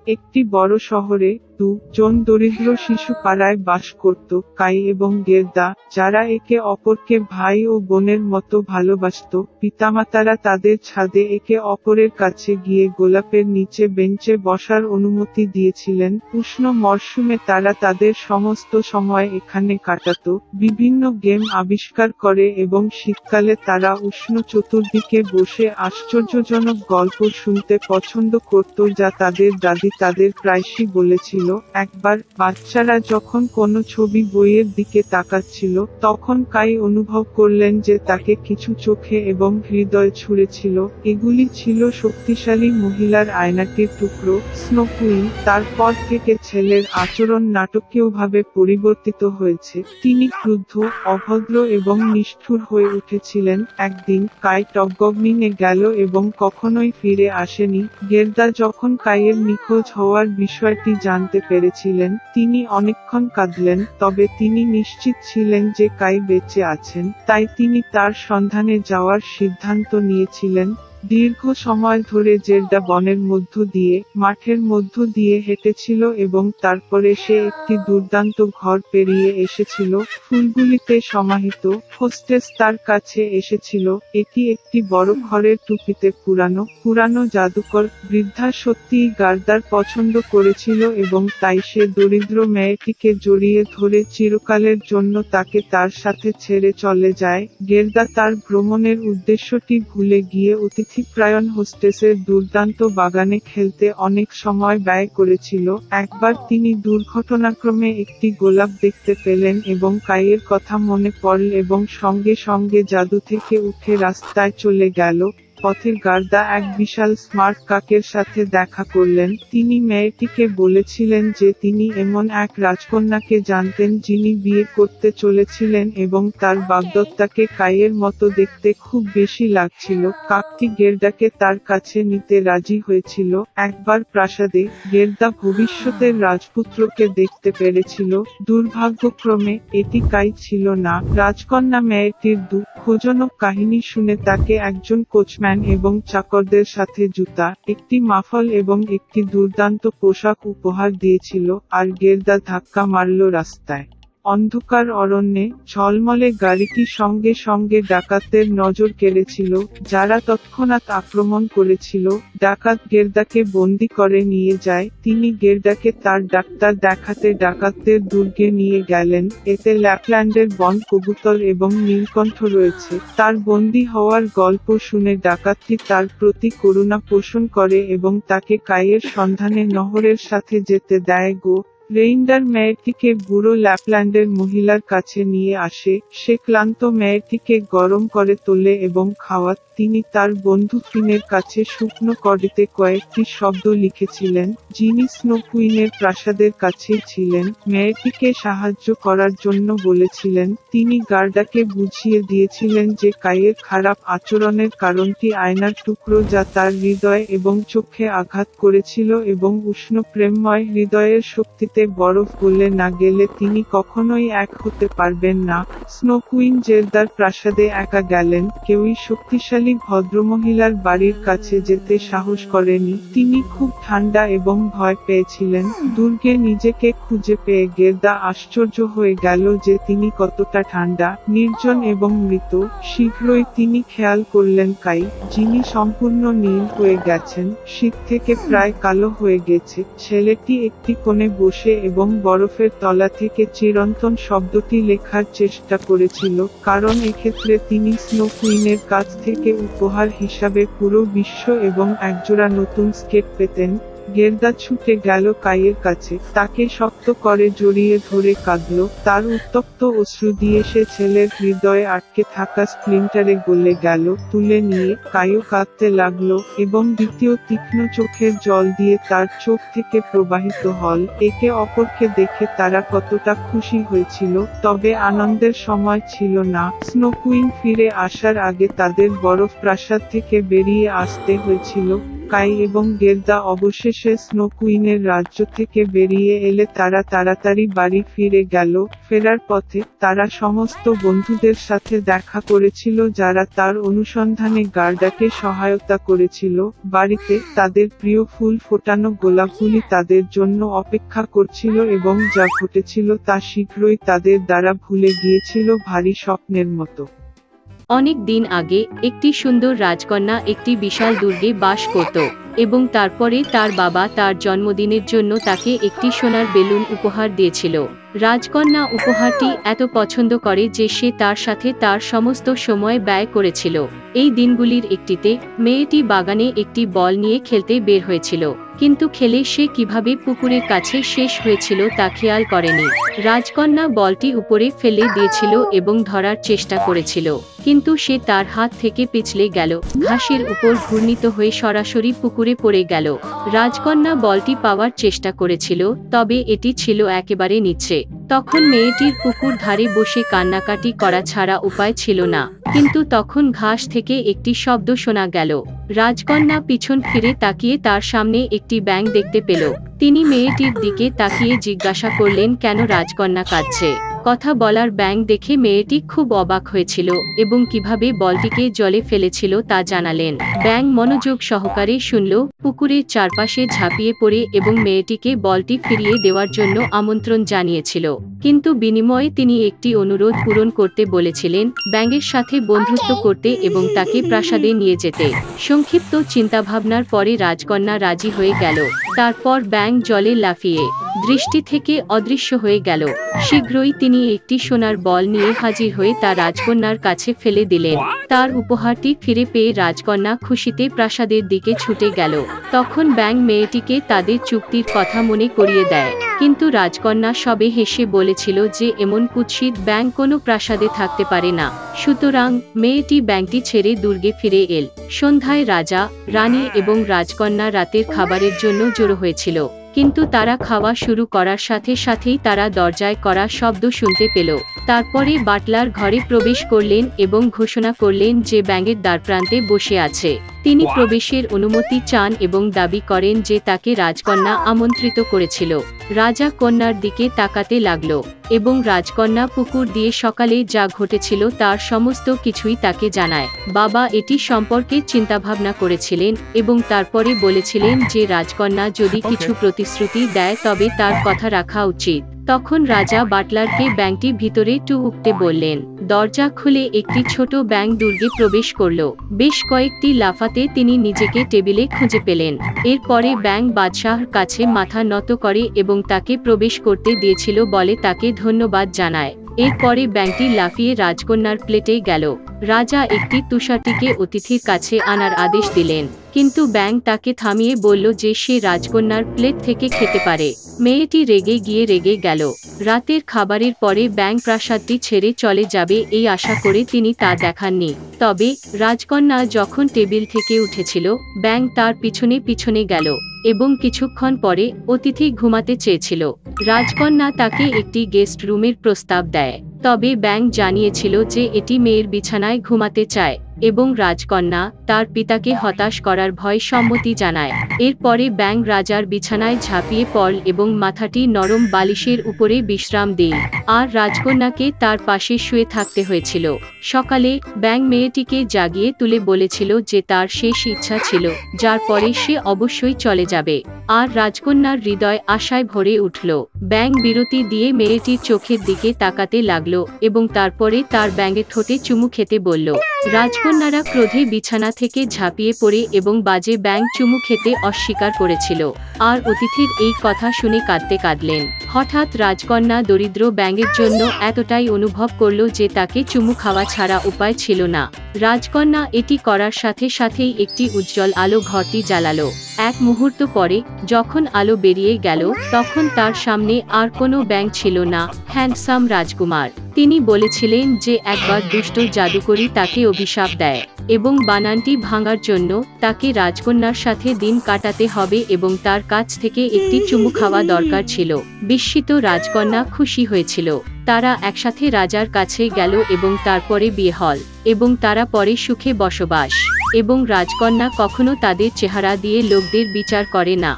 একটি বড় শহরে দুজন দরিদ্র শিশু পাড়ায় বাস করত, কাই এবং গের্দা, যারা একে অপরকে ভাই ও বোনের মতো ভালোবাসত। পিতামাতারা তাদের ছাদে একে অপরের কাছে গিয়ে গোলাপের নিচে বেঞ্চে বসার অনুমতি দিয়েছিলেন। উষ্ণ মরশুমে তারা তাদের সমস্ত সময় এখানে কাটাত, বিভিন্ন গেম আবিষ্কার করে এবং শীতকালে তারা উষ্ণ চতুর্দিকে বসে আশ্চর্যজনক গল্প শুনতে পছন্দ করত যা তাদের দাদি তাদের প্রায়শই বলেছিল। একবার বাচ্চারা যখন কোনো ছবি বইয়ের দিকে তাকাচ্ছিল, তখন কাই অনুভব করলেন যে তাকে কিছু চোখে এবং হৃদয় ছুঁড়েছিল। এগুলি ছিল শক্তিশালী মহিলার আয়নাটির টুকরো, স্নো কুইন। তারপর থেকে ছেলের আচরণ নাটকীয়ভাবে পরিবর্তিত হয়েছে। তিনি ক্রুদ্ধ, অভদ্র এবং নিষ্ঠুর হয়ে উঠেছিলেন। একদিন কাই টগবগনিংয়ে গেল এবং কখনোই ফিরে আসেনি। গের্দা যখন কাইয়ের নিখোঁজ হওয়ার বিষয়টি জানতে পেরেছিলেন, তিনি অনেকক্ষণ কাঁদলেন, তবে তিনি নিশ্চিত ছিলেন যে কাই বেঁচে আছেন, তাই তিনি তার সন্ধানে যাওয়ার সিদ্ধান্ত নিয়েছিলেন। দীর্ঘ সময় ধরে জের্দা বনের মধ্য দিয়ে, মাঠের মধ্য দিয়ে হেঁটেছিল এবং তারপরে সে একটি দুর্দান্ত ঘর পেরিয়ে এসেছিল, ফুলগুলিতে সমাহিত। হোস্টেস তার কাছে এসেছিল। এটি একটি বড় ঘরের টুপিতে পুরানো জাদুকর বৃদ্ধা সত্যিই গার্দার পছন্দ করেছিল এবং তাই সে দরিদ্র মেয়েটিকে জড়িয়ে ধরে চিরকালের জন্য তাকে তার সাথে ছেড়ে চলে যায়। গের্দা তার ভ্রমণের উদ্দেশ্যটি ভুলে গিয়ে অতিথিপরায়ণ হোস্টেসের দুর্দান্ত বাগানে খেলতে অনেক সময় ব্যয় করেছিল। একবার তিনি দুর্ঘটনাক্রমে একটি গোলাপ দেখতে পেলেন এবং কাইয়ের কথা মনে পড়ল এবং সঙ্গে সঙ্গে জাদু থেকে উঠে রাস্তায় চলে গেল। পথে গার্দা এক বিশাল স্মার্ট কাকের সাথে দেখা করলেন। তিনি মেয়েটিকে বলেছিলেন যে তিনি এমন এক রাজকন্যাকে জানতেন যিনি বিয়ে করতে চলেছিলেন এবং তার বাগদত্তাকে কাইয়ের মতো দেখতে খুব বেশি লাগছিল। কাকটি গের্দাকে তার কাছে নিতে রাজি হয়েছিল। একবার প্রাসাদে, গের্দা ভবিষ্যতের রাজপুত্রকে দেখতে পেরেছিল। দুর্ভাগ্যক্রমে এটি কাই ছিল না। রাজকন্যা মেয়েটির দুঃখজনক কাহিনী শুনে তাকে একজন কোচম্যান এবং চাকরদের সাথে জুতা, একটি মাফল এবং একটি দুর্দান্ত পোশাক উপহার দিয়েছিল, আর গের্দা ধাক্কা মারল রাস্তায়। অন্ধকার অরণ্যে, ঝলমলে গাড়িটি সঙ্গে সঙ্গে ডাকাতদের নজর কেড়েছিল, যারা তৎক্ষণাৎ আক্রমণ করেছিল। ডাকাত গের্দাকে বন্দী করে নিয়ে যায়। তিনি গের্দাকে তার ডাক্তার দেখাতে ডাকাতদের দুর্গে নিয়ে গেলেন। এতে ল্যাপল্যান্ডের বন কবুতর এবং নীলকণ্ঠ রয়েছে। তার বন্দী হওয়ার গল্প শুনে ডাকাতটি তার প্রতি করুণা পোষণ করে এবং তাকে কাইয়ের সন্ধানে নহরের সাথে যেতে দেয়। রেইন্ডার মেয়েটিকে বুড়ো ল্যাপল্যান্ডের মহিলার কাছে নিয়ে আসে। সে ক্লান্ত মেয়েটিকে গরম করে তোলে এবং খাওয়াত। তিনি তার বন্ধু ফিনের কাছে শুকনো কডিতে কয়েকটি শব্দ লিখেছিলেন, যিনি স্নো কুইনের প্রাসাদের কাছেই ছিলেন। মেয়েটিকে সাহায্য করার জন্য বলেছিলেন। তিনি গার্ডাকে বুঝিয়ে দিয়েছিলেন যে কাইয়ের খারাপ আচরণের কারণটি আয়নার টুকরো যা তার হৃদয় এবং চোখে আঘাত করেছিল এবং উষ্ণ প্রেমময় হৃদয়ের শক্তিতে বরফ গলে না গেলে তিনি কখনোই এক হতে পারবেন না। স্নো কুইন জের্দার প্রাসাদে একা গেলেন। কেউই শক্তিশালী ভদ্রমহিলার বাড়ির কাছে যেতে সাহস করেনি। তিনি খুব ঠান্ডা এবং ভয় পেয়েছিলেন। দুর্গে নিজেকে খুঁজে পেয়ে গের্দা আশ্চর্য হয়ে গেল যে তিনি কতটা ঠান্ডা, নির্জন এবং মৃত। শীঘ্রই তিনি খেয়াল করলেন কাই, যিনি সম্পূর্ণ নীল হয়ে গেছেন, শীত থেকে প্রায় কালো হয়ে গেছে। ছেলেটি একটি কোণে বসে এবং বরফের তলা থেকে চিরন্তন শব্দটি লেখার চেষ্টা করেছিল, কারণ এক্ষেত্রে তিনি স্নো কুইনের কাছ থেকে উপহার হিসাবে পুরো বিশ্ব এবং একজোড়া নতুন স্কেট পেতেন। গের্দা ছুটে গেল কাইয়ের কাছে, তাকে শক্ত করে জড়িয়ে ধরে কাঁদল। তার উত্তপ্ত অশ্রু দিয়ে সে ছেলের হৃদয়ে আটকে থাকা স্প্লিন্টারে গলে গেল। তুলে নিয়ে কাইও কাঁদতে লাগলো এবং দ্বিতীয় তীক্ষ্ণ চোখের জল দিয়ে তার চোখ থেকে প্রবাহিত হল। একে অপরকে দেখে তারা কতটা খুশি হয়েছিল, তবে আনন্দের সময় ছিল না। স্নো কুইন ফিরে আসার আগে তাদের বরফ প্রাসাদ থেকে বেরিয়ে আসতে হয়েছিল। কাই এবং গেরদা অবশেষে স্নো কুইনের রাজ্য থেকে বেরিয়ে এলে তারা তাড়াতাড়ি বাড়ি ফিরে গেল। ফেরার পথে তারা সমস্ত বন্ধুদের সাথে দেখা করেছিল যারা তার অনুসন্ধানে গার্ডাকে সহায়তা করেছিল। বাড়িতে তাদের প্রিয় ফুল ফোটানো গোলাপগুলি তাদের জন্য অপেক্ষা করছিল এবং যা ঘটেছিল তা শীঘ্রই তাদের দ্বারা ভুলে গিয়েছিল ভারী স্বপ্নের মতো। অনেক দিন আগে একটি সুন্দর রাজকন্যা একটি বিশাল দুর্গে বাস করত এবং তারপরে তার বাবা তার জন্মদিনের জন্য তাকে একটি সোনার বেলুন উপহার দিয়েছিল। রাজকন্যা উপহারটি এত পছন্দ করে যে সে তার সাথে তার সমস্ত সময় ব্যয় করেছিল। এই দিনগুলির একটিতে মেয়েটি বাগানে একটি বল নিয়ে খেলতে বের হয়েছিল, কিন্তু খেলে সে কিভাবে পুকুরের কাছে শেষ হয়েছিল তা খেয়াল করেনি। রাজকন্যা বলটি উপরে ফেলে দিয়েছিল এবং ধরার চেষ্টা করেছিল, কিন্তু সে তার হাত থেকে পিছলে গেল, ঘাসের উপর ঘূর্ণিত হয়ে সরাসরি পুকুরে পড়ে গেল। রাজকন্যা বলটি পাওয়ার চেষ্টা করেছিল, তবে এটি ছিল একেবারে নিচে। তখন মেয়েটির পুকুর ধারে বসে কান্নাকাটি করা ছাড়া উপায় ছিল না, কিন্তু তখন ঘাস থেকে একটি শব্দ শোনা গেল। রাজকন্যা পিছন ফিরে তাকিয়ে তার সামনে একটি ব্যাঙ দেখতে পেল। তিনি মেয়েটির দিকে তাকিয়ে জিজ্ঞাসা করলেন, কেন রাজকন্যা কাঁদছে? কথা বলার ব্যাঙ দেখে মেয়েটি খুব অবাক হয়েছিল এবং কিভাবে বলটিকে জলে ফেলেছিল তা জানালেন। ব্যাঙ মনোযোগ সহকারে শুনল, পুকুরের চারপাশে ঝাঁপিয়ে পড়ে এবং মেয়েটিকে বলটি ফিরিয়ে দেওয়ার জন্য আমন্ত্রণ জানিয়েছিল, কিন্তু বিনিময়ে তিনি একটি অনুরোধ পূরণ করতে বলেছিলেন, ব্যাঙের সাথে বন্ধুত্ব করতে এবং তাকে প্রাসাদে নিয়ে যেতে। সংক্ষিপ্ত চিন্তাভাবনার পরে রাজকন্যা রাজি হয়ে গেল। তারপর ব্যাঙ জলে লাফিয়ে দৃষ্টি থেকে অদৃশ্য হয়ে গেল। শীঘ্রই তিনি একটি সোনার বল নিয়ে হাজির হয়ে তা রাজকন্যার কাছে ফেলে দিলেন। তার উপহারটি ফিরে পেয়ে রাজকন্যা খুশিতে প্রাসাদের দিকে ছুটে গেল। তখন ব্যাঙ মেয়েটিকে তাদের চুক্তির কথা মনে করিয়ে দেয়, কিন্তু রাজকন্যা সবে হেসে বলেছিল যে এমন কুৎসিত ব্যাঙ কোনো প্রাসাদে থাকতে পারে না। সুতরাং মেয়েটি ব্যাঙটি ছেড়ে দুর্গে ফিরে এল। সন্ধ্যায় রাজা, রানী এবং রাজকন্যা রাতের খাবারের জন্য জড়ো হয়েছিল, কিন্তু তারা খাওয়া শুরু করার সাথে সাথেই তারা দরজায় করা শব্দ শুনতে পেল। তারপরে বাটলার ঘরে প্রবেশ করলেন এবং ঘোষণা করলেন যে ব্যাঙের দ্বারপ্রান্তে বসে আছে। তিনি প্রবেশের অনুমতি চান এবং দাবি করেন যে তাকে রাজকন্যা আমন্ত্রিত করেছিল। রাজা কন্যার দিকে তাকাতে লাগলো এবং রাজকন্যা পুকুর দিয়ে সকালে যা ঘটেছিল তার সমস্ত কিছুই তাকে জানায়। বাবা এটি সম্পর্কে চিন্তাভাবনা করেছিলেন এবং তারপরে বলেছিলেন যে রাজকন্যা যদি কিছু প্রতিশ্রুতি দেয় তবে তার কথা রাখা উচিত। তখন রাজা বাটলারকে ব্যাঙটি ভিতরে উঠতে বললেন। দরজা খুলে একটি ছোট ব্যাঙ দুর্গে প্রবেশ করল। বেশ কয়েকটি লাফাতে তিনি নিজেকে টেবিলে খুঁজে পেলেন। এরপরে ব্যাঙ বাদশাহর কাছে মাথা নত করে এবং তাকে প্রবেশ করতে দিয়েছিল বলে তাকে ধন্যবাদ জানায়। এরপরে ব্যাঙটি লাফিয়ে রাজকন্যার প্লেটে গেল। রাজা একটি তুষারটিকে অতিথির কাছে আনার আদেশ দিলেন, কিন্তু ব্যাঙ তাকে থামিয়ে বলল যে সে রাজকন্যার প্লেট থেকে খেতে পারে। মেয়েটি রেগে গেল। রাতের খাবারের পরে ব্যাঙ প্রাসাদটি ছেড়ে চলে যাবে এই আশা করে তিনি তা দেখাননি। তবে রাজকন্যা যখন টেবিল থেকে উঠেছিল, ব্যাঙ তার পিছনে পিছনে গেল এবং কিছুক্ষণ পরে অতিথি ঘুমাতে চেয়েছিল। রাজকন্যা তাকে একটি গেস্ট রুমের প্রস্তাব দেয়, তবে ব্যাঙ জানিয়েছিল যে এটি মেয়ের বিছানায় ঘুমাতে চায় এবং রাজকন্যা তার পিতাকে হতাশ করার ভয়ে সম্মতি জানায়। এরপরে ব্যাঙ রাজার বিছানায় ঝাঁপিয়ে পড়ল এবং মাথাটি নরম বালিশের উপরে বিশ্রাম দেয়, আর রাজকন্যাকে তার পাশে শুয়ে থাকতে হয়েছিল। সকালে ব্যাঙ মেয়েটিকে জাগিয়ে তুলে বলেছিল যে তার শেষ ইচ্ছা ছিল, যার পরে সে অবশ্যই চলে যাবে, আর রাজকন্যার হৃদয় আশায় ভরে উঠল। ব্যাঙ বিরতি দিয়ে মেয়েটির চোখের দিকে তাকাতে লাগলো এবং তারপরে তার ব্যাঙের ঠোঁটে চুমু খেতে বলল। রাজকন্যারা ক্রোধে বিছানা থেকে ঝাঁপিয়ে পড়ে এবং বাজে ব্যাঙ চুমু খেতে অস্বীকার করেছিল, আর অতিথির এই কথা শুনে কাঁদলেন। হঠাৎ রাজকন্যা দরিদ্র ব্যাঙের জন্য এতটাই অনুভব করল যে তাকে চুমু খাওয়া ছাড়া উপায় ছিল না। রাজকন্যা এটি করার সাথে সাথেই একটি উজ্জ্বল আলো ঘরটি জ্বালালো। এক মুহূর্ত পরে যখন আলো বেরিয়ে গেল, তখন তার সামনে আর কোনো ব্যাঙ ছিল না, হ্যান্ডসাম রাজকুমার। তিনি বলেছিলেন যে একবার দুষ্ট জাদুকরী তাকে অভিশাপ দেয় এবং বানানটি ভাঙার জন্য তাকে রাজকন্যার সাথে দিন কাটাতে হবে এবং তার কাছ থেকে একটি চুমু খাওয়া দরকার ছিল। বিস্মিত রাজকন্যা খুশি হয়েছিল। তারা একসাথে রাজার কাছে গেল এবং তারপরে বিয়ে হল এবং তারা পরে সুখে বসবাস এবং রাজকন্যা কখনো তাদের চেহারা দিয়ে লোকদের বিচার করে না।